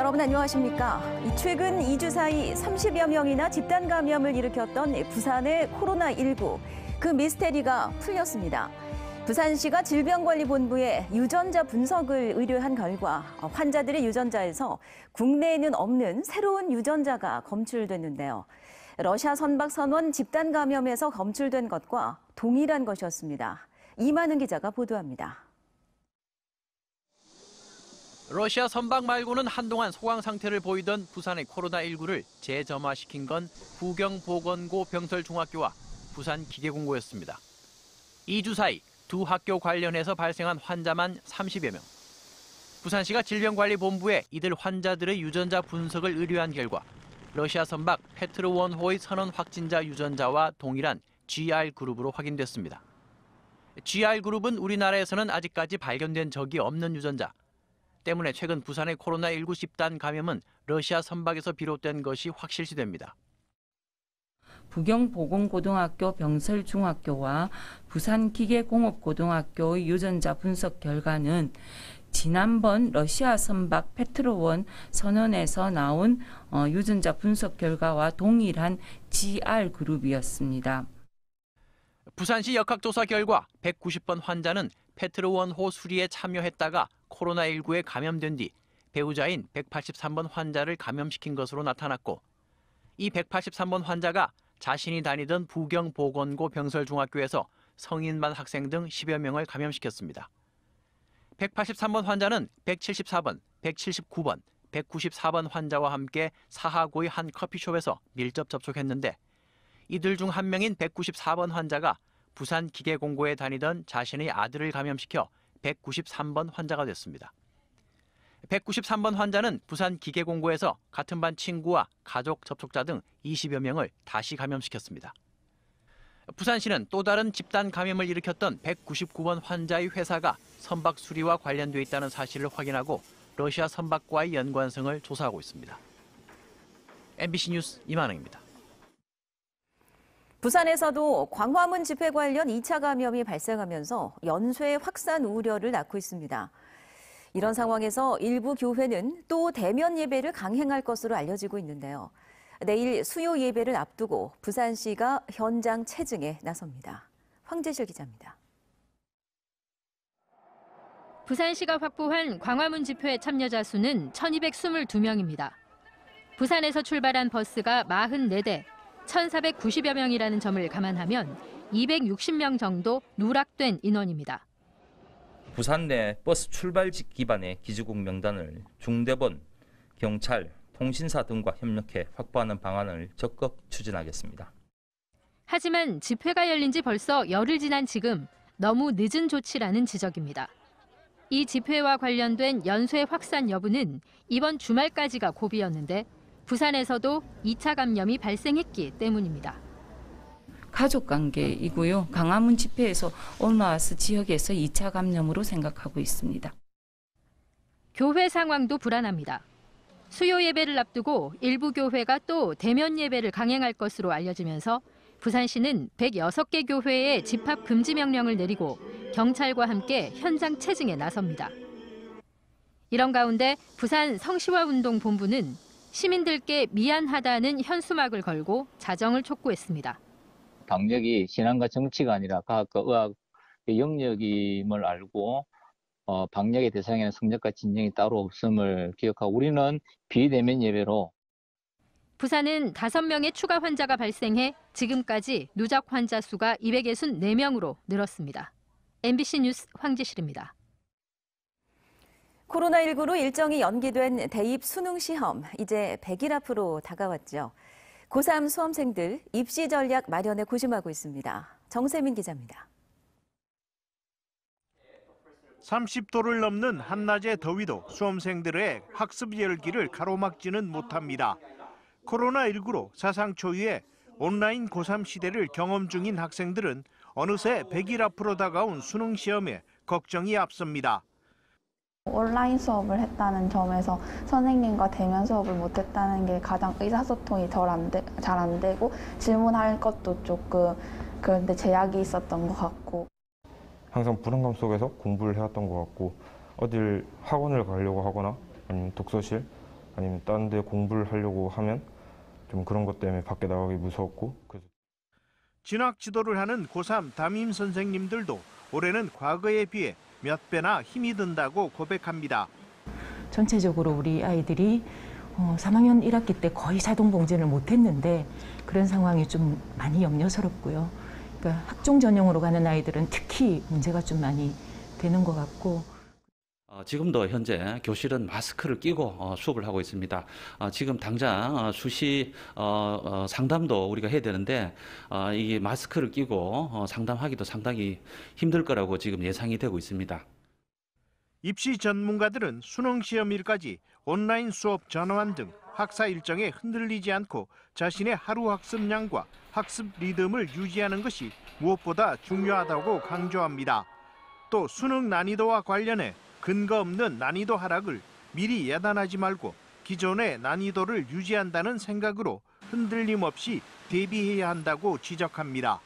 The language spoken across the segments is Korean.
여러분 안녕하십니까? 최근 2주 사이 30여 명이나 집단 감염을 일으켰던 부산의 코로나19. 그 미스테리가 풀렸습니다. 부산시가 질병관리본부에 유전자 분석을 의뢰한 결과 환자들의 유전자에서 국내에는 없는 새로운 유전자가 검출됐는데요. 러시아 선박선원 집단 감염에서 검출된 것과 동일한 것이었습니다. 이만은 기자가 보도합니다. 러시아 선박 말고는 한동안 소강 상태를 보이던 부산의 코로나19를 재점화시킨 건 부경보건고 병설중학교와 부산기계공고였습니다. 2주 사이 두 학교 관련해서 발생한 환자만 30여 명. 부산시가 질병관리본부에 이들 환자들의 유전자 분석을 의뢰한 결과 러시아 선박 페트로원호의 선원 확진자 유전자와 동일한 GR그룹으로 확인됐습니다. GR그룹은 우리나라에서는 아직까지 발견된 적이 없는 유전자. 때문에 최근 부산의 코로나19 집단 감염은 러시아 선박에서 비롯된 것이 확실시됩니다. 부경보건고등학교 병설중학교와 부산기계공업고등학교의 유전자 분석 결과는 지난번 러시아 선박 페트로원 선원에서 나온 유전자 분석 결과와 동일한 GR그룹이었습니다. 부산시 역학조사 결과 190번 환자는 페트로원호 수리에 참여했다가 코로나19에 감염된 뒤 배우자인 183번 환자를 감염시킨 것으로 나타났고, 이 183번 환자가 자신이 다니던 부경보건고 병설중학교에서 성인반 학생 등 10여 명을 감염시켰습니다. 183번 환자는 174번, 179번, 194번 환자와 함께 사하구의 한 커피숍에서 밀접 접촉했는데, 이들 중 한 명인 194번 환자가 부산기계공고에 다니던 자신의 아들을 감염시켜 193번 환자가 됐습니다. 193번 환자는 부산기계공고에서 같은 반 친구와 가족 접촉자 등 20여 명을 다시 감염시켰습니다. 부산시는 또 다른 집단 감염을 일으켰던 199번 환자의 회사가 선박 수리와 관련돼 있다는 사실을 확인하고 러시아 선박과의 연관성을 조사하고 있습니다. MBC 뉴스 이만흥입니다. 부산에서도 광화문 집회 관련 2차 감염이 발생하면서 연쇄 확산 우려를 낳고 있습니다. 이런 상황에서 일부 교회는 또 대면 예배를 강행할 것으로 알려지고 있는데요. 내일 수요 예배를 앞두고 부산시가 현장 체증에 나섭니다. 황재실 기자입니다. 부산시가 확보한 광화문 집회 참여자 수는 1,222명입니다. 부산에서 출발한 버스가 44대, 1,490여 명이라는 점을 감안하면 260명 정도 누락된 인원입니다. 부산 내 버스 출발지 기반의 기지국 명단을 중대본, 경찰, 통신사 등과 협력해 확보하는 방안을 적극 추진하겠습니다. 하지만 집회가 열린 지 벌써 열흘 지난 지금 너무 늦은 조치라는 지적입니다. 이 집회와 관련된 연쇄 확산 여부는 이번 주말까지가 고비였는데 부산에서도 2차 감염이 발생했기 때문입니다. 가족관계이고요. 광화문 집회에서 올라와서 지역에서 2차 감염으로 생각하고 있습니다. 교회 상황도 불안합니다. 수요 예배를 앞두고 일부 교회가 또 대면 예배를 강행할 것으로 알려지면서 부산시는 106개 교회에 집합 금지 명령을 내리고 경찰과 함께 현장 체증에 나섭니다. 이런 가운데 부산 성시화운동본부는 시민들께 미안하다는 현수막을 걸고 자정을 촉구했습니다. 방역이 신앙과 정치가 아니라 과학과 의학의 영역임을 알고 방역의 대상에는 성적과 진정이 따로 없음을 기억하고 우리는 비대면 예배로. 부산은 5명의 추가 환자가 발생해 지금까지 누적 환자 수가 264명으로 늘었습니다. MBC 뉴스 황지실입니다. 코로나19로 일정이 연기된 대입 수능 시험, 이제 100일 앞으로 다가왔죠. 고3 수험생들 입시 전략 마련에 고심하고 있습니다. 정세민 기자입니다. 30도를 넘는 한낮의 더위도 수험생들의 학습 열기를 가로막지는 못합니다. 코로나19로 사상 초유의 온라인 고3 시대를 경험 중인 학생들은 어느새 100일 앞으로 다가온 수능 시험에 걱정이 앞섭니다. 온라인 수업을 했다는 점에서 선생님과 대면 수업을 못했다는 게 가장 의사소통이 잘 안 되고 질문할 것도 조금 그런데 제약이 있었던 것 같고. 항상 불안감 속에서 공부를 해왔던 것 같고 어딜 학원을 가려고 하거나 아니면 독서실 아니면 다른 데 공부를 하려고 하면 좀 그런 것 때문에 밖에 나가기 무서웠고. 그래서 진학 지도를 하는 고3 담임 선생님들도 올해는 과거에 비해 몇 배나 힘이 든다고 고백합니다. 전체적으로 우리 아이들이 3학년 1학기 때 거의 자동봉진을 못했는데 그런 상황이 좀 많이 염려스럽고요. 그러니까 학종 전형으로 가는 아이들은 특히 문제가 좀 많이 되는 것 같고. 지금도 현재 교실은 마스크를 끼고 수업을 하고 있습니다. 지금 당장 수시 상담도 우리가 해야 되는데 이게 마스크를 끼고 상담하기도 상당히 힘들 거라고 지금 예상이 되고 있습니다. 입시 전문가들은 수능 시험일까지 온라인 수업 전환 등 학사 일정에 흔들리지 않고 자신의 하루 학습량과 학습 리듬을 유지하는 것이 무엇보다 중요하다고 강조합니다. 또 수능 난이도와 관련해 근거 없는 난이도 하락을 미리 예단하지 말고 기존의 난이도를 유지한다는 생각으로 흔들림 없이 대비해야 한다고 지적합니다.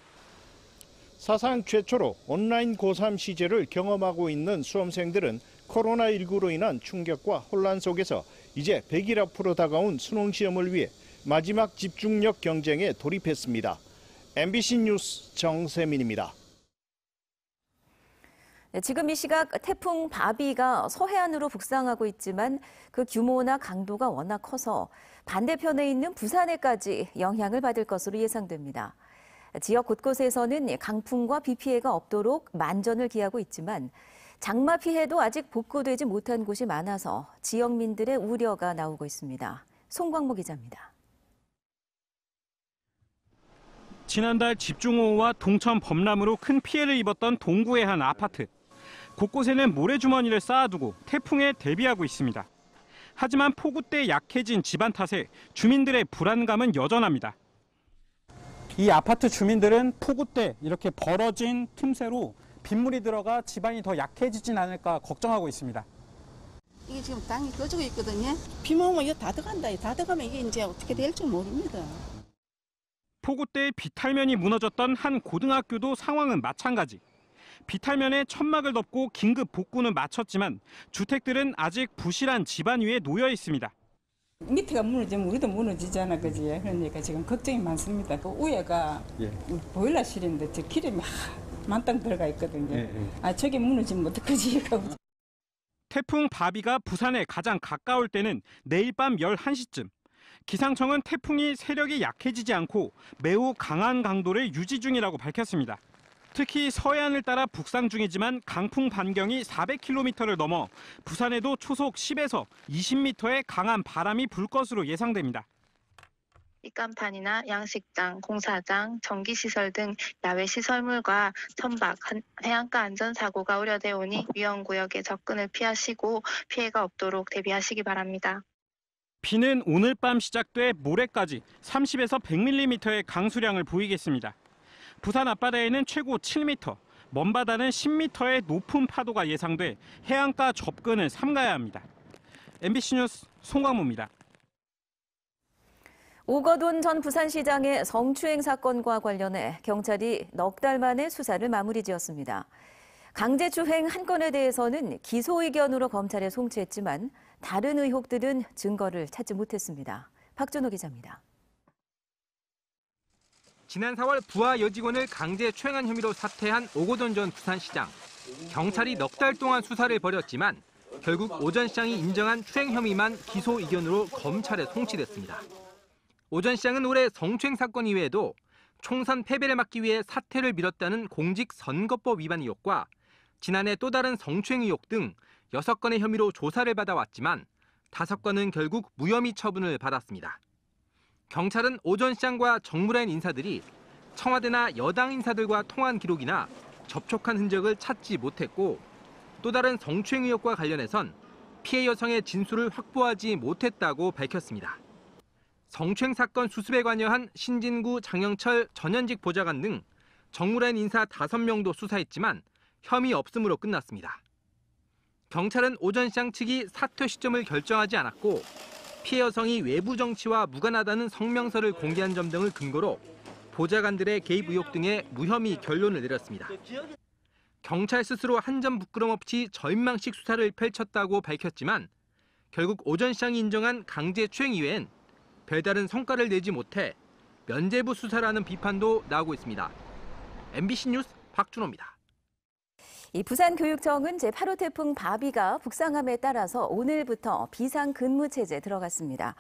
사상 최초로 온라인 고3 시제를 경험하고 있는 수험생들은 코로나19로 인한 충격과 혼란 속에서 이제 100일 앞으로 다가온 수능 시험을 위해 마지막 집중력 경쟁에 돌입했습니다. MBC 뉴스 정세민입니다. 네, 지금 이 시각 태풍 바비가 서해안으로 북상하고 있지만 그 규모나 강도가 워낙 커서 반대편에 있는 부산에까지 영향을 받을 것으로 예상됩니다. 지역 곳곳에서는 강풍과 비 피해가 없도록 만전을 기하고 있지만 장마 피해도 아직 복구되지 못한 곳이 많아서 지역민들의 우려가 나오고 있습니다. 송광모 기자입니다. 지난달 집중호우와 동천 범람으로 큰 피해를 입었던 동구의 한 아파트. 곳곳에는 모래주머니를 쌓아두고 태풍에 대비하고 있습니다. 하지만 폭우 때 약해진 집안 탓에 주민들의 불안감은 여전합니다. 이 아파트 주민들은 폭우 때 이렇게 벌어진 틈새로 빗물이 들어가 집안이 더 약해지진 않을까 걱정하고 있습니다. 이게 지금 땅이 꺼지고 있거든요. 비만 오면 이거 다 들어간다. 다 들어가면 이게 이제 어떻게 될지 모릅니다. 폭우 때 비탈면이 무너졌던 한 고등학교도 상황은 마찬가지. 비탈면에 천막을 덮고 긴급 복구는 마쳤지만 주택들은 아직 부실한 집안 위에 놓여 있습니다. 밑에가 무너지면 우리도 무너지잖아, 그지? 그러니까 지금 걱정이 많습니다. 그 위에가 보일러실인데 저 기름이 만땅 들어가 있거든요. 저게 무너지면 어떡하지? 태풍 바비가 부산에 가장 가까울 때는 내일 밤 11시쯤. 기상청은 태풍이 세력이 약해지지 않고 매우 강한 강도를 유지 중이라고 밝혔습니다. 특히 서해안을 따라 북상 중이지만 강풍 반경이 400km를 넘어 부산에도 초속 10에서 20m의 강한 바람이 불 것으로 예상됩니다. 입간판이나 양식장, 공사장, 전기시설 등 야외 시설물과 선박, 해안가 안전사고가 우려돼 오니 위험구역에 접근을 피하시고 피해가 없도록 대비하시기 바랍니다. 비는 오늘 밤 시작돼 모레까지 30에서 100mm의 강수량을 보이겠습니다. 부산 앞바다에는 최고 7m, 먼바다는 10m의 높은 파도가 예상돼 해안가 접근을 삼가야 합니다. MBC 뉴스 송광모입니다. 오거돈 전 부산시장의 성추행 사건과 관련해 경찰이 넉 달 만에 수사를 마무리지었습니다. 강제추행 한 건에 대해서는 기소 의견으로 검찰에 송치했지만 다른 의혹들은 증거를 찾지 못했습니다. 박준호 기자입니다. 지난 4월 부하 여직원을 강제 추행한 혐의로 사퇴한 오거돈 전 부산시장. 경찰이 넉 달 동안 수사를 벌였지만 결국 오 전 시장이 인정한 추행 혐의만 기소 의견으로 검찰에 송치됐습니다. 오 전 시장은 올해 성추행 사건 이외에도 총선 패배를 막기 위해 사퇴를 미뤘다는 공직선거법 위반 의혹과 지난해 또 다른 성추행 의혹 등 6건의 혐의로 조사를 받아왔지만 5건은 결국 무혐의 처분을 받았습니다. 경찰은 오 전 시장과 정무라인 인사들이 청와대나 여당 인사들과 통화한 기록이나 접촉한 흔적을 찾지 못했고 또 다른 성추행 의혹과 관련해선 피해 여성의 진술을 확보하지 못했다고 밝혔습니다. 성추행 사건 수습에 관여한 신진구, 장영철, 전현직 보좌관 등 정무라인 인사 5명도 수사했지만 혐의 없음으로 끝났습니다. 경찰은 오 전 시장 측이 사퇴 시점을 결정하지 않았고 피해 여성이 외부 정치와 무관하다는 성명서를 공개한 점 등을 근거로 보좌관들의 개입 의혹 등의 무혐의 결론을 내렸습니다. 경찰 스스로 한 점 부끄럼 없이 절망식 수사를 펼쳤다고 밝혔지만 결국 오전 시장이 인정한 강제추행 이외엔 별다른 성과를 내지 못해 면죄부 수사라는 비판도 나오고 있습니다. MBC 뉴스 박준호입니다. 이 부산교육청은 제8호 태풍 바비가 북상함에 따라서 오늘부터 비상근무체제에 들어갔습니다.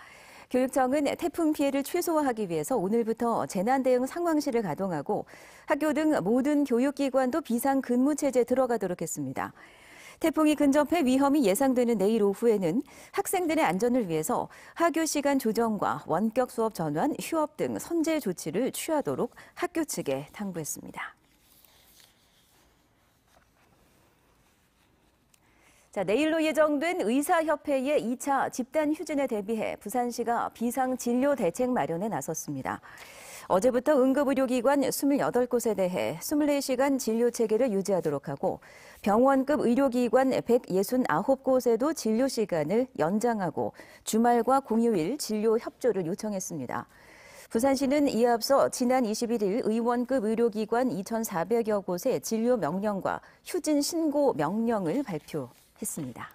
교육청은 태풍 피해를 최소화하기 위해서 오늘부터 재난대응 상황실을 가동하고 학교 등 모든 교육기관도 비상근무체제에 들어가도록 했습니다. 태풍이 근접해 위험이 예상되는 내일 오후에는 학생들의 안전을 위해서 학교 시간 조정과 원격 수업 전환, 휴업 등 선제 조치를 취하도록 학교 측에 당부했습니다. 자, 내일로 예정된 의사협회의 2차 집단 휴진에 대비해 부산시가 비상진료 대책 마련에 나섰습니다. 어제부터 응급의료기관 28곳에 대해 24시간 진료 체계를 유지하도록 하고 병원급 의료기관 169곳에도 진료 시간을 연장하고 주말과 공휴일 진료 협조를 요청했습니다. 부산시는 이에 앞서 지난 21일 의원급 의료기관 2,400여 곳의 진료 명령과 휴진 신고 명령을 발표했습니다.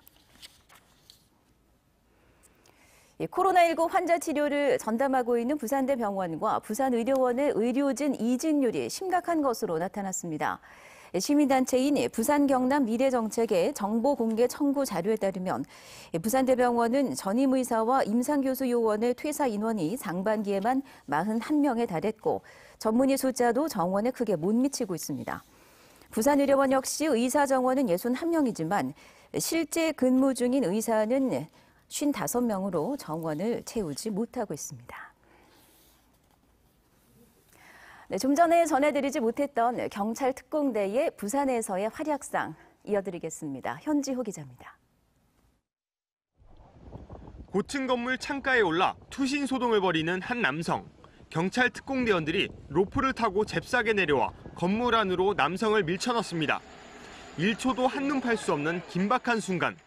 코로나19 환자 치료를 전담하고 있는 부산대병원과 부산의료원의 의료진 이직률이 심각한 것으로 나타났습니다. 시민단체인 부산경남 미래정책의 정보공개 청구 자료에 따르면 부산대병원은 전임의사와 임상교수 요원의 퇴사 인원이 상반기에만 41명에 달했고 전문의 숫자도 정원에 크게 못 미치고 있습니다. 부산의료원 역시 의사 정원은 61명이지만 실제 근무 중인 의사는 55명으로 정원을 채우지 못하고 있습니다. 네, 좀 전에 전해드리지 못했던 경찰 특공대의 부산에서의 활약상 이어드리겠습니다. 현지호 기자입니다. 고층 건물 창가에 올라 투신 소동을 벌이는 한 남성. 경찰 특공대원들이 로프를 타고 잽싸게 내려와 건물 안으로 남성을 밀쳐넣습니다. 1초도 한눈 팔 수 없는 긴박한 순간.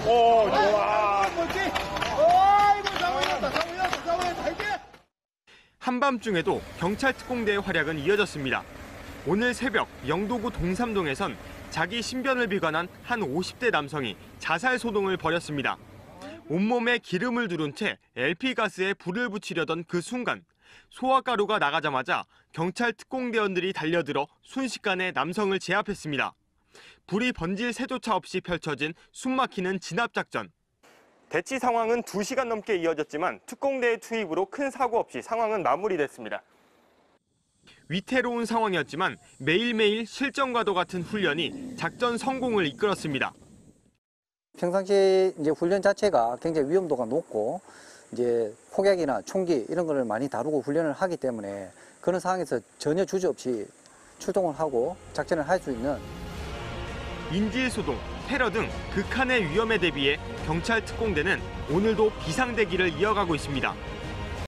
오, 좋아. 한밤중에도 경찰 특공대의 활약은 이어졌습니다. 오늘 새벽 영도구 동삼동에선 자기 신변을 비관한 한 50대 남성이 자살 소동을 벌였습니다. 온몸에 기름을 두른 채 LP가스에 불을 붙이려던 그 순간 소화가루가 나가자마자 경찰 특공대원들이 달려들어 순식간에 남성을 제압했습니다. 불이 번질 새조차 없이 펼쳐진 숨막히는 진압작전. 대치 상황은 2시간 넘게 이어졌지만 특공대의 투입으로 큰 사고 없이 상황은 마무리됐습니다. 위태로운 상황이었지만 매일매일 실전과도 같은 훈련이 작전 성공을 이끌었습니다. 평상시 이제 훈련 자체가 굉장히 위험도가 높고 이제 폭약이나 총기 이런 거를 많이 다루고 훈련을 하기 때문에 그런 상황에서 전혀 주저없이 출동을 하고 작전을 할 수 있는 인질소동, 테러 등 극한의 위험에 대비해 경찰 특공대는 오늘도 비상대기를 이어가고 있습니다.